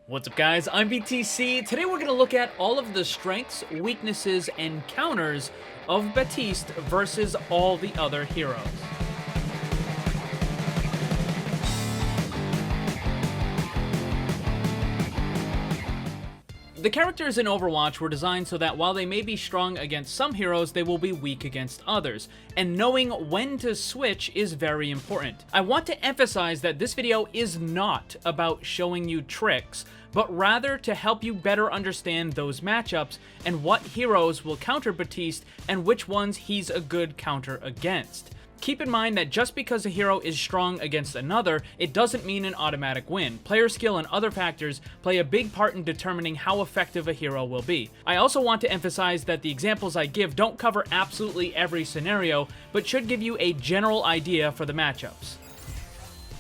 What's up guys, I'm BTC. Today we're going to look at all of the strengths, weaknesses, and counters of Baptiste versus all the other heroes. The characters in Overwatch were designed so that while they may be strong against some heroes, they will be weak against others, and knowing when to switch is very important. I want to emphasize that this video is not about showing you tricks, but rather to help you better understand those matchups and what heroes will counter Baptiste and which ones he's a good counter against. Keep in mind that just because a hero is strong against another, it doesn't mean an automatic win. Player skill and other factors play a big part in determining how effective a hero will be. I also want to emphasize that the examples I give don't cover absolutely every scenario, but should give you a general idea for the matchups.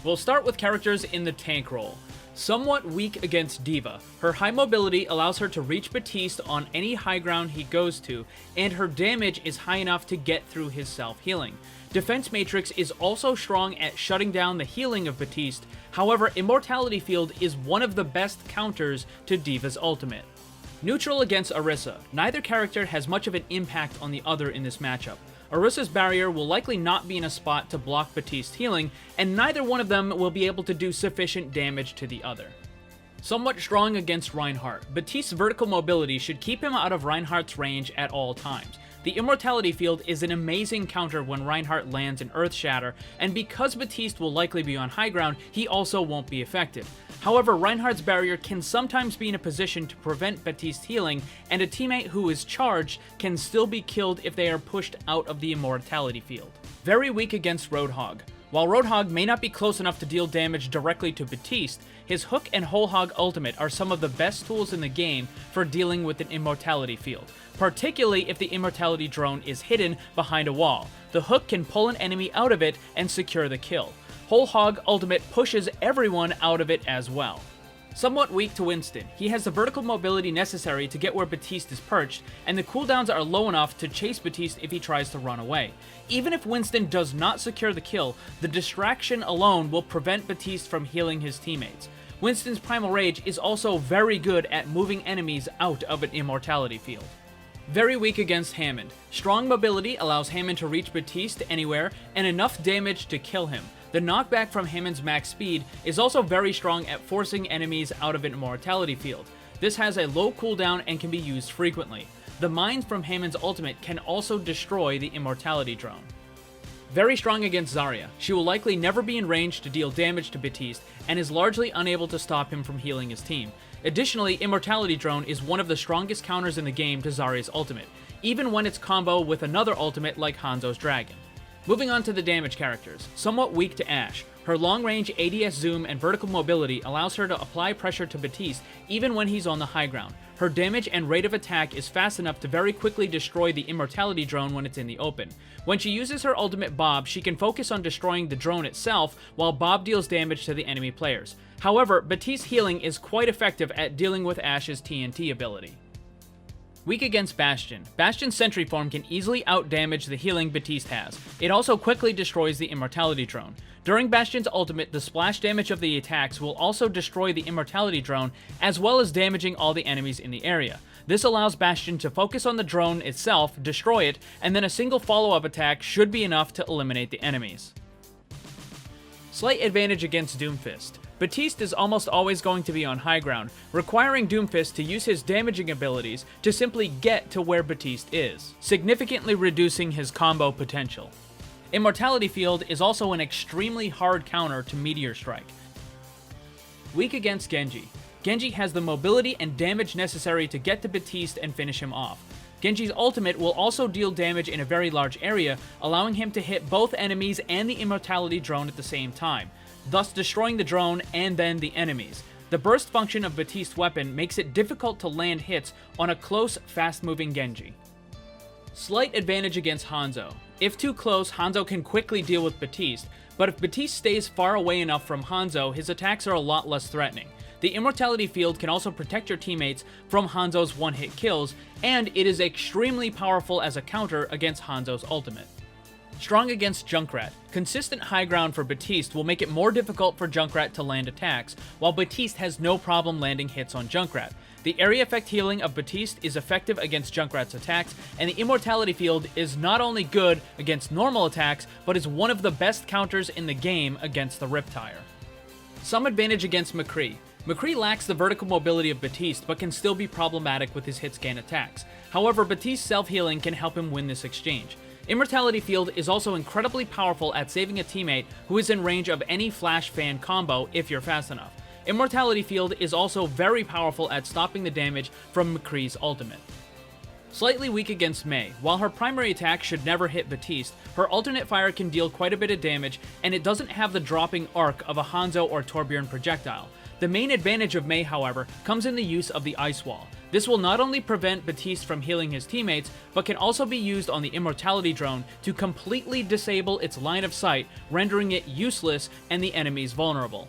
We'll start with characters in the tank role. Somewhat weak against D.Va. Her high mobility allows her to reach Baptiste on any high ground he goes to, and her damage is high enough to get through his self-healing. Defense Matrix is also strong at shutting down the healing of Baptiste, however, Immortality Field is one of the best counters to D.Va's ultimate. Neutral against Orisa. Neither character has much of an impact on the other in this matchup. Orisa's barrier will likely not be in a spot to block Baptiste's healing, and neither one of them will be able to do sufficient damage to the other. Somewhat strong against Reinhardt. Baptiste's vertical mobility should keep him out of Reinhardt's range at all times. The Immortality Field is an amazing counter when Reinhardt lands an Earth Shatter, and because Baptiste will likely be on high ground, he also won't be effective. However, Reinhardt's barrier can sometimes be in a position to prevent Baptiste's healing, and a teammate who is charged can still be killed if they are pushed out of the Immortality Field. Very weak against Roadhog. While Roadhog may not be close enough to deal damage directly to Baptiste, his Hook and Whole Hog ultimate are some of the best tools in the game for dealing with an Immortality Field, particularly if the Immortality Drone is hidden behind a wall. The Hook can pull an enemy out of it and secure the kill. Whole Hog ultimate pushes everyone out of it as well. Somewhat weak to Winston. He has the vertical mobility necessary to get where Baptiste is perched, and the cooldowns are low enough to chase Baptiste if he tries to run away. Even if Winston does not secure the kill, the distraction alone will prevent Baptiste from healing his teammates. Winston's Primal Rage is also very good at moving enemies out of an Immortality Field. Very weak against Hammond. Strong mobility allows Hammond to reach Baptiste anywhere, and enough damage to kill him. The knockback from Hammond's max speed is also very strong at forcing enemies out of an Immortality Field. This has a low cooldown and can be used frequently. The mines from Hammond's ultimate can also destroy the Immortality Drone. Very strong against Zarya. She will likely never be in range to deal damage to Baptiste, and is largely unable to stop him from healing his team. Additionally, Immortality Drone is one of the strongest counters in the game to Zarya's ultimate, even when it's combo with another ultimate like Hanzo's Dragon. Moving on to the damage characters. Somewhat weak to Ashe. Her long-range ADS zoom and vertical mobility allows her to apply pressure to Baptiste even when he's on the high ground. Her damage and rate of attack is fast enough to very quickly destroy the Immortality Drone when it's in the open. When she uses her ultimate Bob, she can focus on destroying the drone itself while Bob deals damage to the enemy players. However, Baptiste's healing is quite effective at dealing with Ashe's TNT ability. Weak against Bastion. Bastion's Sentry form can easily outdamage the healing Baptiste has. It also quickly destroys the Immortality Drone. During Bastion's ultimate, the splash damage of the attacks will also destroy the Immortality Drone, as well as damaging all the enemies in the area. This allows Bastion to focus on the drone itself, destroy it, and then a single follow-up attack should be enough to eliminate the enemies. Slight advantage against Doomfist. Baptiste is almost always going to be on high ground, requiring Doomfist to use his damaging abilities to simply get to where Baptiste is, significantly reducing his combo potential. Immortality Field is also an extremely hard counter to Meteor Strike. Weak against Genji. Genji has the mobility and damage necessary to get to Baptiste and finish him off. Genji's ultimate will also deal damage in a very large area, allowing him to hit both enemies and the Immortality Drone at the same time, thus destroying the drone and then the enemies. The burst function of Baptiste's weapon makes it difficult to land hits on a close, fast-moving Genji. Slight advantage against Hanzo. If too close, Hanzo can quickly deal with Baptiste, but if Baptiste stays far away enough from Hanzo, his attacks are a lot less threatening. The Immortality Field can also protect your teammates from Hanzo's one-hit kills, and it is extremely powerful as a counter against Hanzo's ultimate. Strong against Junkrat. Consistent high ground for Baptiste will make it more difficult for Junkrat to land attacks, while Baptiste has no problem landing hits on Junkrat. The area effect healing of Baptiste is effective against Junkrat's attacks, and the immortality field is not only good against normal attacks, but is one of the best counters in the game against the Riptire. Some advantage against McCree. McCree lacks the vertical mobility of Baptiste, but can still be problematic with his hit scan attacks. However, Baptiste's self-healing can help him win this exchange. Immortality Field is also incredibly powerful at saving a teammate who is in range of any Flash Fan combo if you're fast enough. Immortality Field is also very powerful at stopping the damage from McCree's ultimate. Slightly weak against Mei. While her primary attack should never hit Baptiste, her alternate fire can deal quite a bit of damage, and it doesn't have the dropping arc of a Hanzo or Torbjorn projectile. The main advantage of Mei, however, comes in the use of the Ice Wall. This will not only prevent Baptiste from healing his teammates, but can also be used on the Immortality Drone to completely disable its line of sight, rendering it useless and the enemies vulnerable.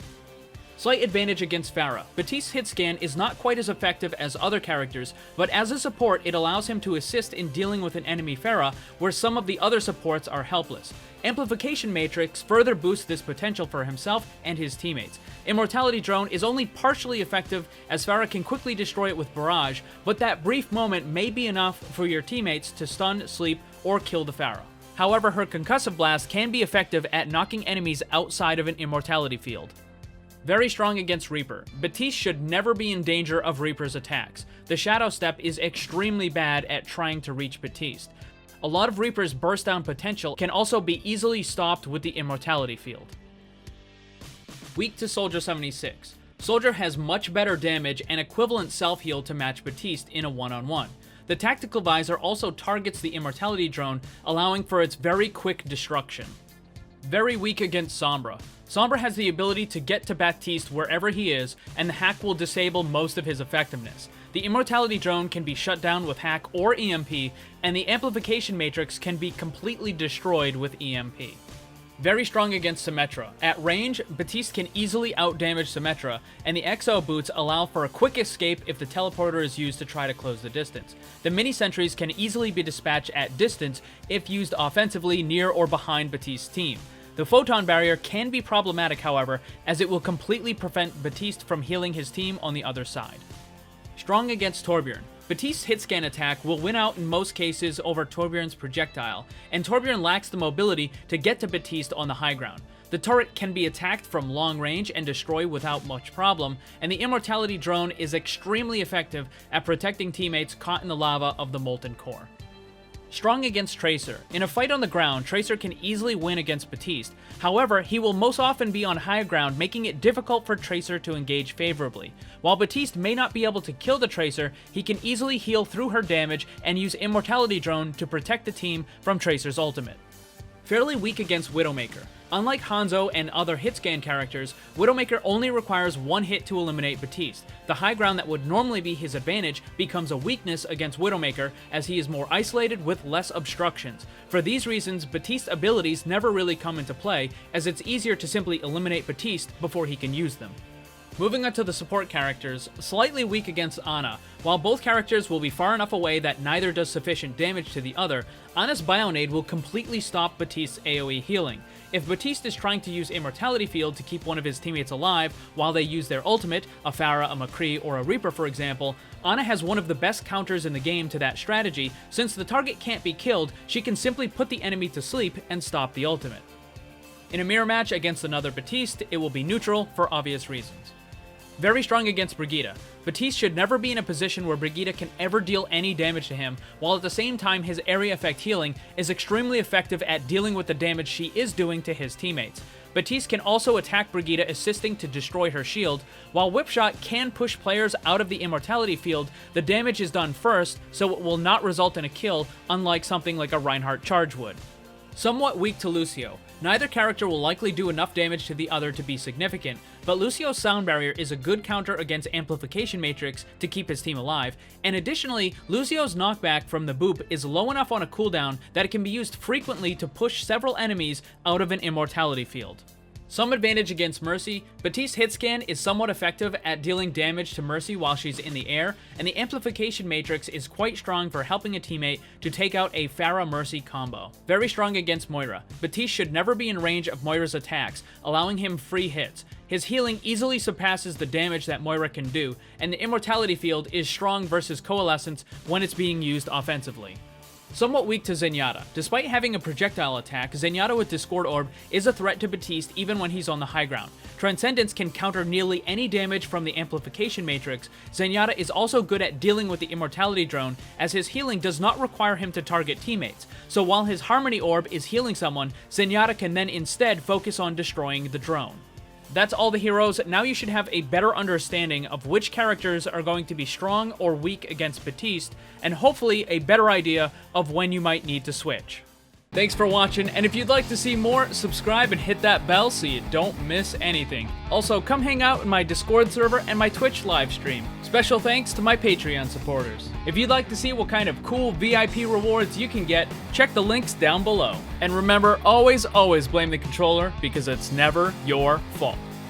Slight advantage against Pharah. Baptiste's hit scan is not quite as effective as other characters, but as a support it allows him to assist in dealing with an enemy Pharah where some of the other supports are helpless. Amplification Matrix further boosts this potential for himself and his teammates. Immortality Drone is only partially effective as Pharah can quickly destroy it with Barrage, but that brief moment may be enough for your teammates to stun, sleep, or kill the Pharah. However, her Concussive Blast can be effective at knocking enemies outside of an Immortality field. Very strong against Reaper. Baptiste should never be in danger of Reaper's attacks. The Shadow Step is extremely bad at trying to reach Baptiste. A lot of Reaper's burst down potential can also be easily stopped with the Immortality field. Weak to Soldier 76. Soldier has much better damage and equivalent self-heal to match Baptiste in a one-on-one. The Tactical Visor also targets the Immortality Drone, allowing for its very quick destruction. Very weak against Sombra. Sombra has the ability to get to Baptiste wherever he is, and the hack will disable most of his effectiveness. The Immortality Drone can be shut down with hack or EMP, and the Amplification Matrix can be completely destroyed with EMP. Very strong against Symmetra. At range, Baptiste can easily outdamage Symmetra, and the Exo Boots allow for a quick escape if the teleporter is used to try to close the distance. The mini sentries can easily be dispatched at distance if used offensively near or behind Baptiste's team. The Photon Barrier can be problematic, however, as it will completely prevent Baptiste from healing his team on the other side. Strong against Torbjorn. Baptiste's hit scan attack will win out in most cases over Torbjorn's projectile, and Torbjorn lacks the mobility to get to Baptiste on the high ground. The turret can be attacked from long range and destroyed without much problem, and the Immortality Drone is extremely effective at protecting teammates caught in the lava of the Molten Core. Strong against Tracer. In a fight on the ground, Tracer can easily win against Baptiste. However, he will most often be on high ground, making it difficult for Tracer to engage favorably. While Baptiste may not be able to kill the Tracer, he can easily heal through her damage and use Immortality Drone to protect the team from Tracer's ultimate. Fairly weak against Widowmaker. Unlike Hanzo and other hitscan characters, Widowmaker only requires one hit to eliminate Baptiste. The high ground that would normally be his advantage becomes a weakness against Widowmaker as he is more isolated with less obstructions. For these reasons, Baptiste's abilities never really come into play, as it's easier to simply eliminate Baptiste before he can use them. Moving on to the support characters, slightly weak against Ana. While both characters will be far enough away that neither does sufficient damage to the other, Ana's Bionade will completely stop Baptiste's AoE healing. If Baptiste is trying to use Immortality Field to keep one of his teammates alive while they use their ultimate, a Pharah, a McCree, or a Reaper for example, Ana has one of the best counters in the game to that strategy. Since the target can't be killed, she can simply put the enemy to sleep and stop the ultimate. In a mirror match against another Baptiste, it will be neutral for obvious reasons. Very strong against Brigitte. Baptiste should never be in a position where Brigitte can ever deal any damage to him, while at the same time his area effect healing is extremely effective at dealing with the damage she is doing to his teammates. Baptiste can also attack Brigitte, assisting to destroy her shield. While Whipshot can push players out of the Immortality field, the damage is done first, so it will not result in a kill, unlike something like a Reinhardt charge would. Somewhat weak to Lucio. Neither character will likely do enough damage to the other to be significant, but Lucio's Sound Barrier is a good counter against Amplification Matrix to keep his team alive, and additionally, Lucio's knockback from the boop is low enough on a cooldown that it can be used frequently to push several enemies out of an Immortality field. Some advantage against Mercy. Baptiste hit scan is somewhat effective at dealing damage to Mercy while she's in the air, and the amplification matrix is quite strong for helping a teammate to take out a Pharah Mercy combo. Very strong against Moira. Baptiste should never be in range of Moira's attacks, allowing him free hits. His healing easily surpasses the damage that Moira can do, and the immortality field is strong versus Coalescence when it's being used offensively. Somewhat weak to Zenyatta. Despite having a projectile attack, Zenyatta with Discord Orb is a threat to Baptiste even when he's on the high ground. Transcendence can counter nearly any damage from the amplification matrix. Zenyatta is also good at dealing with the immortality drone, as his healing does not require him to target teammates. So while his Harmony Orb is healing someone, Zenyatta can then instead focus on destroying the drone. That's all the heroes. Now you should have a better understanding of which characters are going to be strong or weak against Baptiste, and hopefully a better idea of when you might need to switch. Thanks for watching, and if you'd like to see more, subscribe and hit that bell so you don't miss anything. Also, come hang out in my Discord server and my Twitch live stream. Special thanks to my Patreon supporters. If you'd like to see what kind of cool VIP rewards you can get, check the links down below. And remember, always blame the controller, because it's never your fault.